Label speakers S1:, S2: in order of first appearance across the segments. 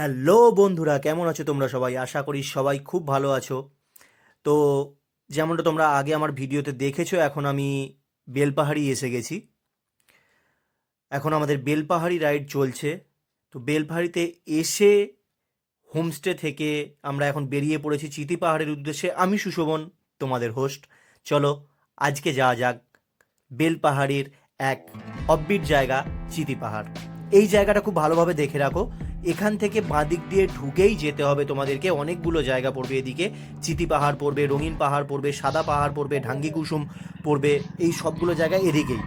S1: Hello বন্ধুরা, কেমন আছো তোমরা সবাই? আশা করি সবাই খুব ভালো আছো। তো যেমনটা তোমরা আগে আমার ভিডিওতে দেখেছো, এখন আমি বেলপাহাড়ি এসে গেছি। এখন আমাদের বেলপাহাড়ি রাইড চলছে। তো বেলপাহাড়িতে এসে হোমস্টে থেকে আমরা এখন বেরিয়ে পড়েছি চিতি পাহাড়ের উদ্দেশ্যে। আমি সুশোভন, তোমাদের হোস্ট। চলো আজকে যাওয়া যাক বেলপাহাড়ির এক অফবিট জায়গা, চিতি পাহাড়। এই জায়গাটা খুব ভালোভাবে দেখে রাখো। এখান থেকে বাঁদিক দিয়ে ঢুকেই যেতে হবে তোমাদেরকে। অনেকগুলো জায়গা পড়বে এদিকে। চিতি পাহাড় পড়বে, রঙিন পাহাড় পড়বে, সাদা পাহাড় পড়বে, ঢাঙ্গি কুসুম পড়বে। এই সবগুলো জায়গা এদিকেই।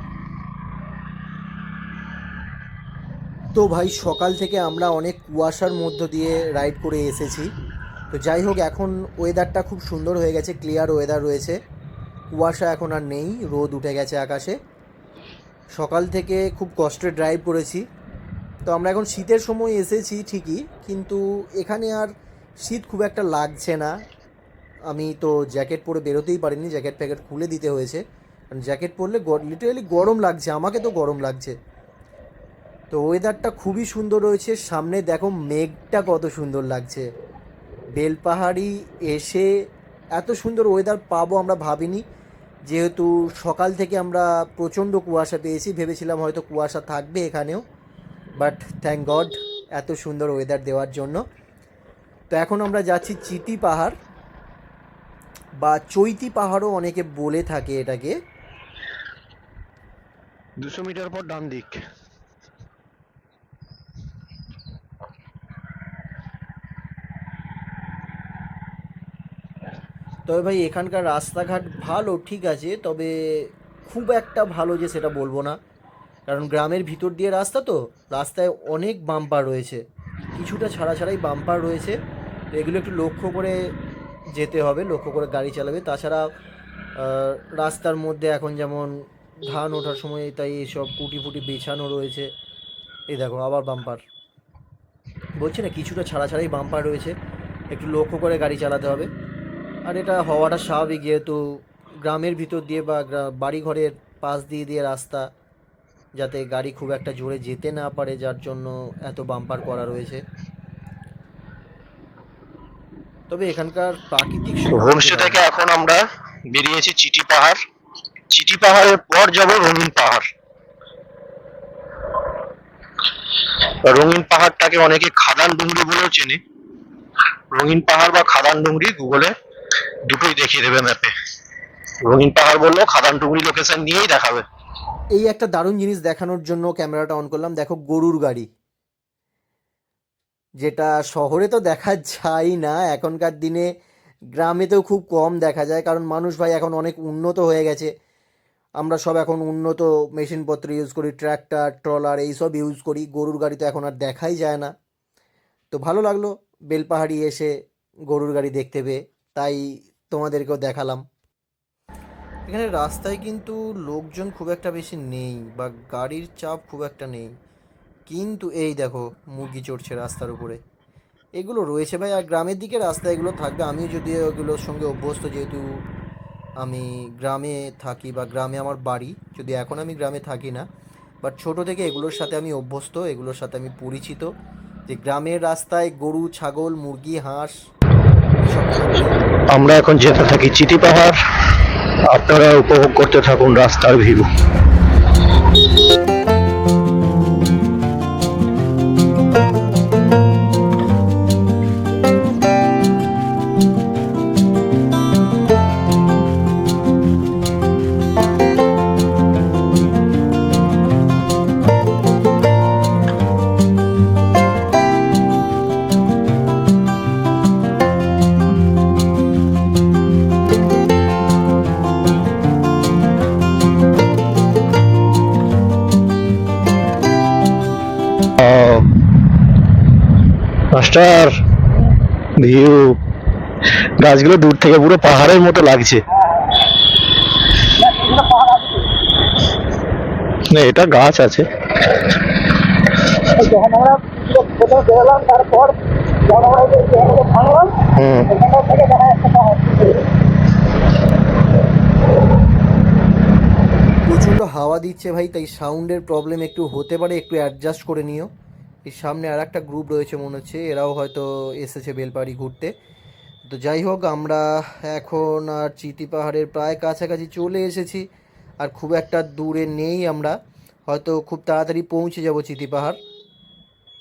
S1: তো ভাই, সকাল থেকে আমরা অনেক কুয়াশার মধ্য দিয়ে রাইড করে এসেছি। তো যাই হোক, এখন ওয়েদারটা খুব সুন্দর হয়ে গেছে, ক্লিয়ার ওয়েদার রয়েছে। কুয়াশা এখন আর নেই, রোদ উঠে গেছে আকাশে। সকাল থেকে খুব কষ্টে ড্রাইভ করেছি। তো আমরা এখন শীতের সময় এসেছি ঠিকই, কিন্তু এখানে আর শীত খুব একটা লাগছে না। আমি তো জ্যাকেট পরে বেরোতেই পারিনি, জ্যাকেট প্যাকেট খুলে দিতে হয়েছে, কারণ জ্যাকেট পরলে লিটারালি গরম লাগছে, আমাকে তো গরম লাগছে। তো ওয়েদারটা খুবই সুন্দর রয়েছে। সামনে দেখো মেঘটা কত সুন্দর লাগছে। বেলপাহাড়ি এসে এত সুন্দর ওয়েদার পাবো আমরা ভাবিনি, যেহেতু সকাল থেকে আমরা প্রচণ্ড কুয়াশা পেয়েছি। ভেবেছিলাম হয়তো কুয়াশা থাকবে এখানেও, বাট থ্যাংক গড এত সুন্দর ওয়েদার দেওয়ার জন্য। তো এখন আমরা যাচ্ছি চিতি পাহাড় বা চৈতি পাহাড়ও অনেকে বলে থাকে এটাকে।
S2: 200 মিটার পর ডান দিক।
S1: তবে ভাই, এখানকার রাস্তাঘাট ভালো, ঠিক আছে, তবে খুব একটা ভালো যে সেটা বলবো না, কারণ গ্রামের ভিতর দিয়ে রাস্তা, তো রাস্তায় অনেক বাম্পার রয়েছে, কিছুটা ছাড়া ছাড়াই বাম্পার রয়েছে। তো এগুলো একটু লক্ষ্য করে যেতে হবে, লক্ষ্য করে গাড়ি চালাবে। তাছাড়া রাস্তার মধ্যে এখন যেমন ধান ওঠার সময়, তাই এসব কুটি ফুটি বিছানো রয়েছে। এই দেখো আবার বাম্পার, বলছি না, কিছুটা ছাড়া ছাড়াই বাম্পার রয়েছে, একটু লক্ষ্য করে গাড়ি চালাতে হবে। আর এটা হওয়াটা স্বাভাবিক, যেহেতু গ্রামের ভিতর দিয়ে বা বাড়ি ঘরের পাশ দিয়ে দিয়ে রাস্তা, যাতে গাড়ি খুব একটা জোরে যেতে না পারে, যার জন্য এত বাম্পার করা রয়েছে। তবে এখানকার প্রাকৃতিক সৌন্দর্য
S2: হোমস্টে
S1: দারুণ।
S2: থেকে এখন আমরা বেরিয়েছি চিটি পাহাড়। চিটি পাহাড়ের পর যাব রঙিন পাহাড়। রঙিন পাহাড়টাকে অনেকে খাদান ডুংরি বলেও চেনে। রঙিন পাহাড় বা খাদান ডুংরি গুগলে দুটোই দেখিয়ে দেবে ম্যাপে। রঙিন পাহাড় বললেও খাদান ডুংরি লোকেশন নিয়েই দেখাবে।
S1: এই একটা দারুণ জিনিস দেখানোর জন্য ক্যামেরাটা অন করলাম। দেখো গরুর গাড়ি, যেটা শহরে তো দেখা যায় না এখনকার দিনে, গ্রামেতেও খুব কম দেখা যায়, কারণ মানুষ ভাই এখন অনেক উন্নত হয়ে গেছে। আমরা সব এখন উন্নত মেশিনপত্র ইউজ করি, ট্র্যাক্টর, ট্রলার এইসব ইউজ করি। গরুর গাড়ি তো এখন আর দেখাই যায় না। তো ভালো লাগলো বেলপাহাড়ি এসে গরুর গাড়ি দেখতে পেয়ে, তাই তোমাদেরকেও দেখালাম। এখানে রাস্তায় কিন্তু লোকজন খুব একটা বেশি নেই, বা গাড়ির চাপ খুব একটা নেই, কিন্তু এই দেখো মুরগি চড়ছে রাস্তার উপরে। এগুলো রয়েছে ভাই, আর গ্রামের দিকে রাস্তা এগুলো থাকবে। আমিও যদিও এগুলোর সঙ্গে অভ্যস্ত, যেহেতু আমি গ্রামে থাকি বা গ্রামে আমার বাড়ি, যদি এখন আমি গ্রামে থাকি না, বাট ছোটো থেকে এগুলোর সাথে আমি অভ্যস্ত, এগুলোর সাথে আমি পরিচিত, যে গ্রামের রাস্তায় গরু, ছাগল, মুরগি, হাঁস এসব থাকবেই।
S2: আমরা এখন যেতে থাকি চিটি পাহাড়। আপনারা উপভোগ করতে থাকুন রাস্তার ভিউ। মাস্টার, ভিউ, গাছগুলো দূর থেকে পুরো পাহাড়ের মতো লাগছে। না, এটা গাছ আছে। যখন আমরা কোথাও বেরোলাম, তারপর যখন আমরা ভাঙলাম, এখান থেকে দেখা যাচ্ছে পাহাড়।
S1: প্রচণ্ড হাওয়া দিচ্ছে ভাই, তাই সাউন্ডের প্রবলেম একটু হতে পারে, একটু অ্যাডজাস্ট করে নিও। এই সামনে আর একটা গ্রুপ রয়েছে মনে হচ্ছে, এরাও হয়তো এসেছে বেলপাহাড়ি ঘুরতে। তো যাই হোক, আমরা এখন আর চিতি পাহাড়ের প্রায় কাছাকাছি চলে এসেছি, আর খুব একটা দূরে নেই আমরা, হয়তো খুব তাড়াতাড়ি পৌঁছে যাব চিতি পাহাড়।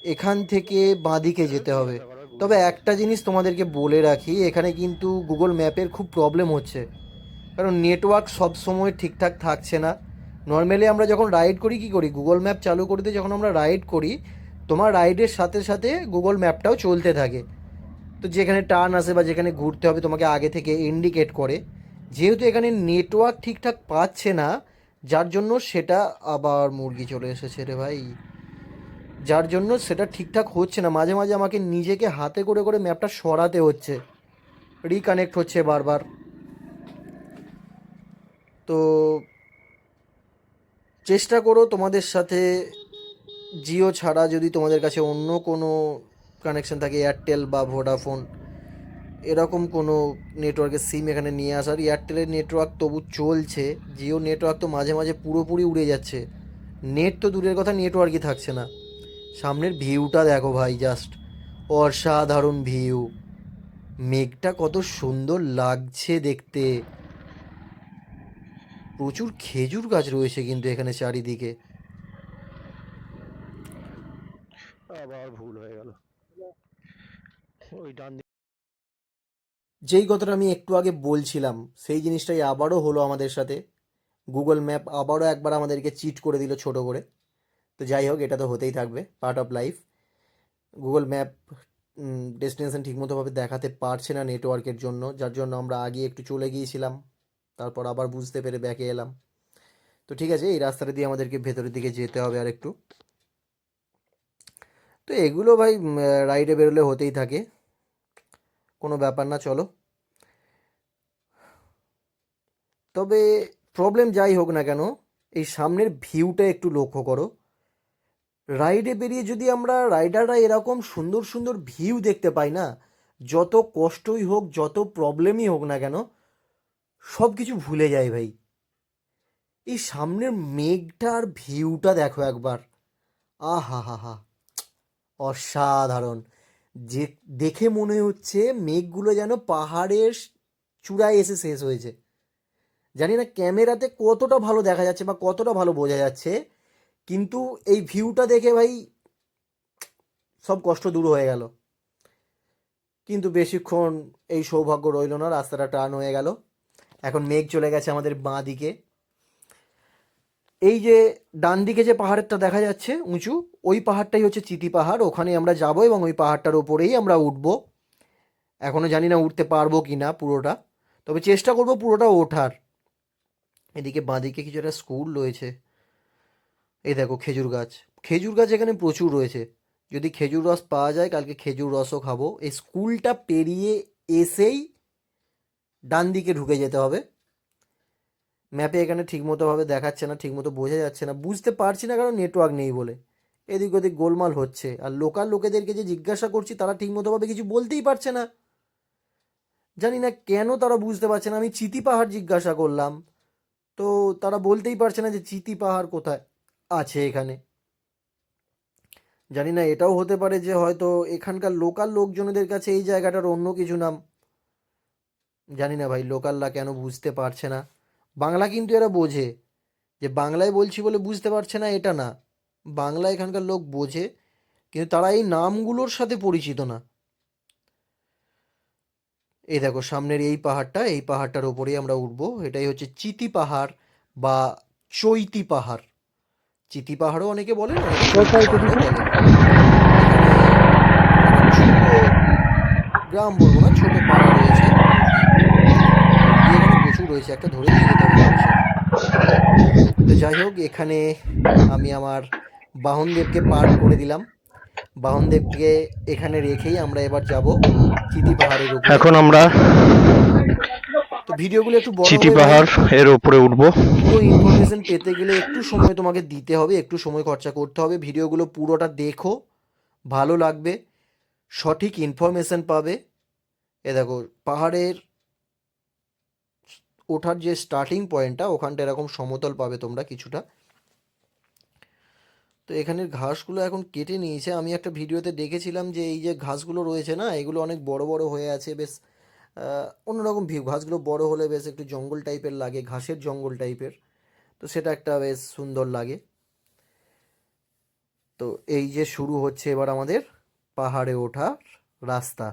S1: এখান থেকে বাঁদিকে যেতে হবে। তবে একটা জিনিস তোমাদেরকে বলে রাখি, এখানে কিন্তু গুগল ম্যাপের খুব প্রবলেম হচ্ছে, কারণ নেটওয়ার্ক সব সময় ঠিকঠাক থাকছে না। নর্মালি আমরা যখন রাইড করি কী করি, গুগল ম্যাপ চালু করে দিয়ে যখন আমরা রাইড করি, তোমার রাইডের সাথে সাথে গুগল ম্যাপটাও চলতে থাকে। তো যেখানে টার্ন আসে বা যেখানে ঘুরতে হবে তোমাকে আগে থেকে ইন্ডিকেট করে। যেহেতু এখানে নেটওয়ার্ক ঠিকঠাক পাচ্ছে না, যার জন্য সেটা, আবার মুরগি চলে এসেছে রে ভাই, যার জন্য সেটা ঠিকঠাক হচ্ছে না। মাঝে মাঝে আমাকে নিজেকে হাতে করে করে ম্যাপটা সরাতে হচ্ছে, রিকানেক্ট হচ্ছে বারবার। তো চেষ্টা করো তোমাদের সাথে জিও ছাড়া যদি তোমাদের কাছে অন্য কোনো কানেকশন থাকে, এয়ারটেল বা ভোডাফোন, এরকম কোনো নেটওয়ার্কের সিম এখানে নিয়ে আসার। এয়ারটেলের নেটওয়ার্ক তবু চলছে, জিও নেটওয়ার্ক তো মাঝে মাঝে পুরোপুরি উড়ে যাচ্ছে। নেট তো দূরের কথা, নেটওয়ার্কই থাকছে না। সামনের ভিউটা দেখো ভাই, জাস্ট অসাধারণ ভিউ। মেঘটা কত সুন্দর লাগছে দেখতে। প্রচুর খেজুর গাছ রয়েছে কিন্তু এখানে চারিদিকে।
S2: আবার ভুল হয়ে গেল, ওই ডান
S1: যেই কথাটা আমি একটু আগে বলছিলাম, সেই জিনিসটাই আবারও হলো আমাদের সাথে। গুগল ম্যাপ আবারও একবার আমাদেরকে চিট করে দিল ছোট করে। তো যাই হোক, এটা তো হতেই থাকবে, part of life. Google map destination ঠিকমতোভাবে দেখাতে পারছে না নেটওয়ার্কের জন্য, যার জন্য আমরা আগে একটু চলে গিয়েছিলাম, তারপর আবার বুঝতে পেরে ব্যাকে এলাম। তো ঠিক আছে, এই রাস্তাটা দিয়ে আমাদেরকে ভেতরের দিকে যেতে হবে আর একটু। তো এগুলো ভাই রাইডে বেরোলে হতেই থাকে, কোনো ব্যাপার না, চলো। তবে প্রবলেম যাই হোক না কেন, এই সামনের ভিউটা একটু লক্ষ্য করো। রাইডে বেরিয়ে যদি আমরা রাইডাররা এরকম সুন্দর সুন্দর ভিউ দেখতে পাই না, যত কষ্টই হোক, যত প্রবলেমই হোক না কেন, সব কিছু ভুলে যাই ভাই। এই সামনের মেঘটার ভিউটা দেখো একবার, আহা হা হা, অসাধারণ। যে দেখে মনে হচ্ছে মেঘগুলো যেন পাহাড়ের চূড়ায় এসে শেষ হয়েছে। জানি না ক্যামেরাতে কতটা ভালো দেখা যাচ্ছে বা কতটা ভালো বোঝা যাচ্ছে, কিন্তু এই ভিউটা দেখে ভাই সব কষ্ট দূর হয়ে গেল। কিন্তু বেশিক্ষণ এই সৌভাগ্য রইল না, রাস্তাটা টার্ন হয়ে গেল। এখন মেঘ চলে গেছে আমাদের বাঁ দিকে। এই যে ডান দিকে যে পাহাড়টা দেখা যাচ্ছে উঁচু, ওই পাহাড়টাই হচ্ছে চিতি পাহাড়। ওখানে আমরা যাব এবং ওই পাহাড়টার ওপরেই আমরা উঠব। এখনও জানি না উঠতে পারবো কি না পুরোটা, তবে চেষ্টা করব পুরোটা ওঠার। এদিকে বাঁদিকে কিছু একটা স্কুল রয়েছে। এই দেখো খেজুর গাছ, খেজুর গাছ এখানে প্রচুর রয়েছে। যদি খেজুর রস পাওয়া যায়, কালকে খেজুর রসও খাবো। এই স্কুলটা পেরিয়ে এসেই ডান দিকে ঢুকে যেতে হবে। ম্যাপে এখানে ঠিকমতোভাবে দেখাচ্ছে না, ঠিকমতো বোঝা যাচ্ছে না, বুঝতে পারছি না, কারণ নেটওয়ার্ক নেই বলে। এদিক ওদিক গোলমাল হচ্ছে, আর লোকাল লোকেদেরকে যে জিজ্ঞাসা করছি তারা ঠিকমতোভাবে কিছু বলতেই পারছে না। জানি না কেন তারা বুঝতে পারছে না। আমি চিতি পাহাড় জিজ্ঞাসা করলাম, তো তারা বলতেই পারছে না যে চিতি পাহাড় কোথায় আছে এখানে। জানি না, এটাও হতে পারে যে হয়তো এখানকার লোকাল লোকজনদের কাছে এই জায়গাটার অন্য কিছু নাম। জানি না ভাই, লোকালরা কেন বুঝতে পারছে না। বাংলা কিন্তু এরা বোঝে, যে বাংলায় বলছি বলে বুঝতে পারছে না এটা না। বাংলা এখানকার লোক বোঝে, কিন্তু তারা এই নামগুলোর সাথে পরিচিত না। এই দেখো সামনের এই পাহাড়টা, এই পাহাড়টার ওপরেই আমরা উঠবো। এটাই হচ্ছে চিতি পাহাড় বা চৈতি পাহাড়। চিতি পাহাড়ও অনেকে বলেন, অনেকে চৈতি পাহাড়ও বলেন। এখানে একটা ছোট গ্রাম বলবো না, ছোট পাড়া রয়েছে। মুরগি এখানে প্রচুর রয়েছে, একটা ধরে নিয়ে যেতে হবে মানুষের। তো যাই হোক, এখানে আমি আমার বাহনদেবকে পার্ক করে দিলাম। বাহনদেবকে এখানে রেখেই আমরা এবার যাব চিতি পাহাড়ের উপরে।
S2: এখন আমরা
S1: তো ভিডিওগুলো একটু বড়
S2: চিটি
S1: হবে ভাই,
S2: পাহাড় এর উপরে উঠবো।
S1: পুরো ইনফরমেশন পেতে গেলে একটু সময় তোমাকে দিতে হবে, একটু সময় খরচা করতে হবে। ভিডিওগুলো পুরোটা দেখো, ভালো লাগবে, সঠিক ইনফরমেশন পাবে। এ দেখো পাহাড়ের ওঠার যে স্টার্টিং পয়েন্টটা, ওখানটা এরকম সমতল পাবে তোমরা কিছুটা। তো এখানের ঘাসগুলো এখন কেটে নিয়েছে। আমি একটা ভিডিওতে দেখেছিলাম যে এই যে ঘাসগুলো রয়েছে না, এগুলো অনেক বড় বড় হয়ে আছে, বেশ অন্যরকম ভিউ। ঘাসগুলো বড় হলে বেশ একটু জঙ্গল টাইপের লাগে, ঘাসের জঙ্গল টাইপের, তো সেটা একটা বেশ সুন্দর লাগে। তো এই যে শুরু হচ্ছে এবার আমাদের পাহাড়ে ওঠার রাস্তা।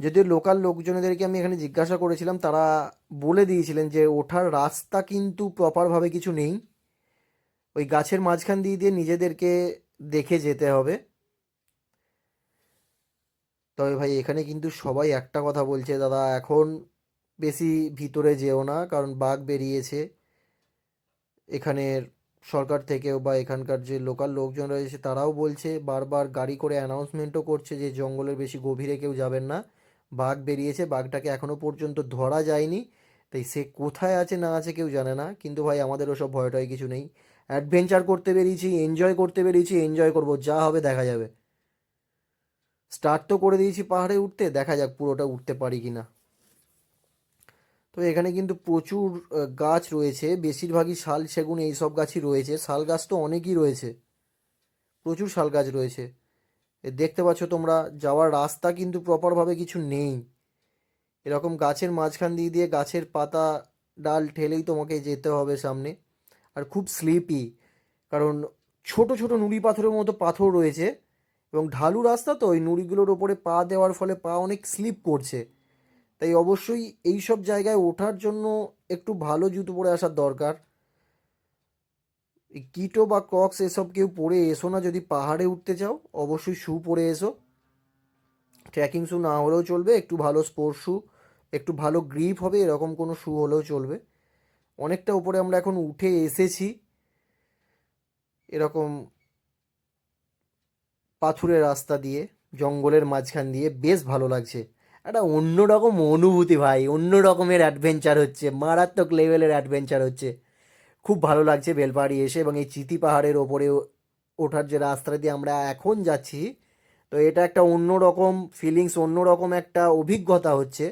S1: যদিও লোকাল লোকজনেদেরকে আমি এখানে জিজ্ঞাসা করেছিলাম, তারা বলে দিয়েছিলেন যে ওঠার রাস্তা কিন্তু প্রপারভাবে কিছু নেই, ওই গাছের মাঝখান দিয়ে দিয়ে নিজেদেরকে দেখে যেতে হবে। তবে ভাই এখানে কিন্তু সবাই একটা কথা বলছে, দাদা এখন বেশি ভিতরে যেও না, কারণ বাঘ বেরিয়েছে। এখানের সরকার থেকেও বা এখানকার যে লোকাল লোকজন রয়েছে তারাও বলছে, বারবার গাড়ি করে অ্যানাউন্সমেন্টও করছে যে জঙ্গলের বেশি গভীরে কেউ যাবেন না, বাঘ বেরিয়েছে। বাঘটাকে এখনো পর্যন্ত ধরা যায়নি, তাই সে কোথায় আছে না আছে কেউ জানে না। কিন্তু ভাই আমাদের ওসব ভয়টাই কিছু নেই, অ্যাডভেঞ্চার করতে বেরিয়েছি, এনজয় করতে বেরিয়েছি, এনজয় করব, যা হবে দেখা যাবে। স্টার্ট তো করে দিয়েছি পাহাড়ে উঠতে, দেখা যাক পুরোটা উঠতে পারি কি না। তো এখানে কিন্তু প্রচুর গাছ রয়েছে, বেশিরভাগই শাল সেগুন এইসব গাছই রয়েছে। শাল গাছ তো অনেকই রয়েছে, প্রচুর শাল গাছ রয়েছে। দেখতে পাচ্ছ তোমরা, যাওয়ার রাস্তা কিন্তু প্রপারভাবে কিছু নেই, এরকম গাছের মাঝখান দিয়ে দিয়ে গাছের পাতা ডাল ঠেলেই তোমাকে যেতে হবে সামনে। আর খুব স্লিপি, কারণ ছোট ছোট নুড়ি পাথরের মতো পাথর রয়েছে এবং ঢালু রাস্তা, তো ওই নুড়িগুলোর ওপরে পা দেওয়ার ফলে পা অনেক স্লিপ করছে। তাই অবশ্যই এই সব জায়গায় ওঠার জন্য একটু ভালো জুতো পরে আসার দরকার। এই কিটো বা ক্রক্স এসব কেউ পরে এসো না, যদি পাহাড়ে উঠতে চাও অবশ্যই শ্যু পরে এসো। ট্রেকিং শ্যু না হলেও চলবে, একটু ভালো স্পোর্টস শ্যু, একটু ভালো গ্রিপ হবে এরকম কোনো শ্যু হলেও চলবে। অনেকটা উপরে আমরা এখন উঠে এসেছি, এরকম পাথুরে রাস্তা দিয়ে, জঙ্গলের মাঝখান দিয়ে, বেশ ভালো লাগছে। একটা অন্যরকম অনুভূতি ভাই, অন্য রকমের অ্যাডভেঞ্চার হচ্ছে, মারাত্মক লেভেলের অ্যাডভেঞ্চার হচ্ছে। খুব ভালো লাগছে বেলপাহাড়ি এসে, এবং এই চিতি পাহাড়ের ওপরে ওঠার যে রাস্তা দিয়ে আমরা এখন যাচ্ছি, তো এটা একটা অন্যরকম ফিলিংস, অন্যরকম একটা অভিজ্ঞতা হচ্ছে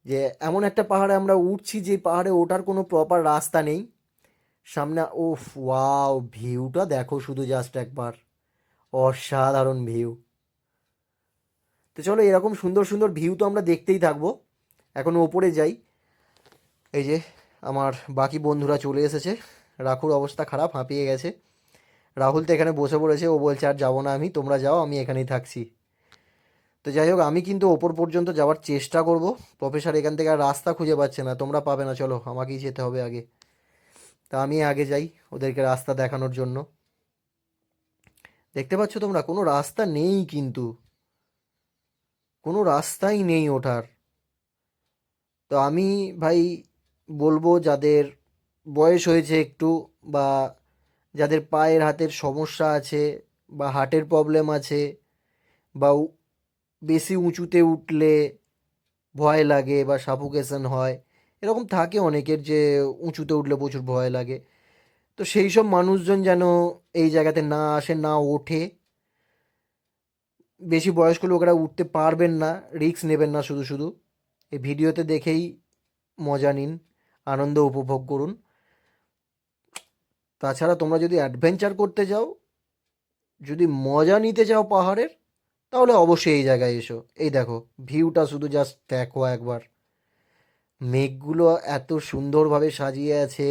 S1: যে এমন একটা পাহাড়ে আমরা উঠছি যে পাহাড়ে ওঠার কোনো প্রপার রাস্তা নেই সামনে। ওফ, ওয়াও, ভিউটা দেখো শুধু, জাস্ট একবার অসাধারণ ভিউ। তো চলো, এরকম সুন্দর সুন্দর ভিউ তো আমরা দেখতেই থাকবো। এখন ওপরে যাই। এই যে আমার বাকি বন্ধুরা চলে এসেছে, রাখুর অবস্থা খারাপ, হাঁপিয়ে গেছে। রাহুল তো এখানে বসে পড়েছে, ও বলছে আর যাবো না আমি, তোমরা যাও, আমি এখানেই থাকছি। তো যাই হোক, আমি কিন্তু ওপর পর্যন্ত যাওয়ার চেষ্টা করব। প্রফেসর এখান থেকে আর রাস্তা খুঁজে পাচ্ছে না, তোমরা পাবে না, চলো আমাকেই যেতে হবে আগে। তা আমি আগে যাই ওদেরকে রাস্তা দেখানোর জন্য। দেখতে পাচ্ছ তোমরা, কোনো রাস্তা নেই, কিন্তু কোনো রাস্তাই নেই ওঠার। তো আমি ভাই বলবো, যাদের বয়স হয়েছে একটু, বা যাদের পায়ের হাতের সমস্যা আছে, বা হার্টের প্রবলেম আছে, বা বেশি উঁচুতে উঠলে ভয় লাগে বা সাফোকেশন হয়, এরকম থাকে অনেকের যে উঁচুতে উঠলে প্রচুর ভয় লাগে, তো সেই সব মানুষজন যেন এই জায়গাতে না আসে, না ওঠে। বেশি বয়স্ক লোকেরা উঠতে পারবেন না, রিস্ক নেবেন না শুধু শুধু। এই ভিডিওতে দেখেই মজা নিন, আনন্দ উপভোগ করুন। তাছাড়া তোমরা যদি অ্যাডভেঞ্চার করতে যাও, যদি মজা নিতে চাও পাহাড়ের, তাহলে অবশ্যই এই জায়গায় এসো। এই দেখো ভিউটা শুধু জাস্ট দেখো একবার, মেঘগুলো এত সুন্দরভাবে সাজিয়ে আছে,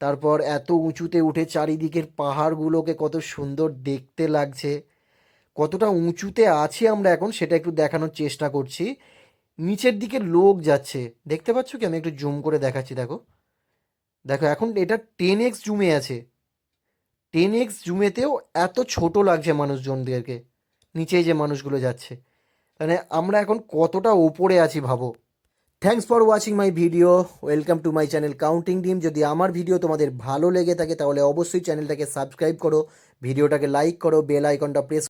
S1: তারপর এত উঁচুতে উঠে চারিদিকের পাহাড়গুলোকে কত সুন্দর দেখতে লাগছে। কতটা উঁচুতে আছি আমরা এখন সেটা একটু দেখানোর চেষ্টা করছি। নিচের দিকে লোক যাচ্ছে, দেখতে পাচ্ছ কি? আমি একটু জুম করে দেখাচ্ছি, দেখো দেখো, এখন এটা 10x জুমে আছে। 10x জুমেতেও এত ছোট লাগছে মানুষজনদেরকে, নিচে যে মানুষগুলো যাচ্ছে, মানে আমরা এখন কতটা ওপরে আছি ভাবো। Thanks for watching my video, welcome to my channel counting ডিম। যদি আমার ভিডিও তোমাদের ভালো লেগে থাকে তাহলে অবশ্যই চ্যানেলটাকে সাবস্ক্রাইব করো, ভিডিওটাকে লাইক করো, বেল আইকনটা প্রেস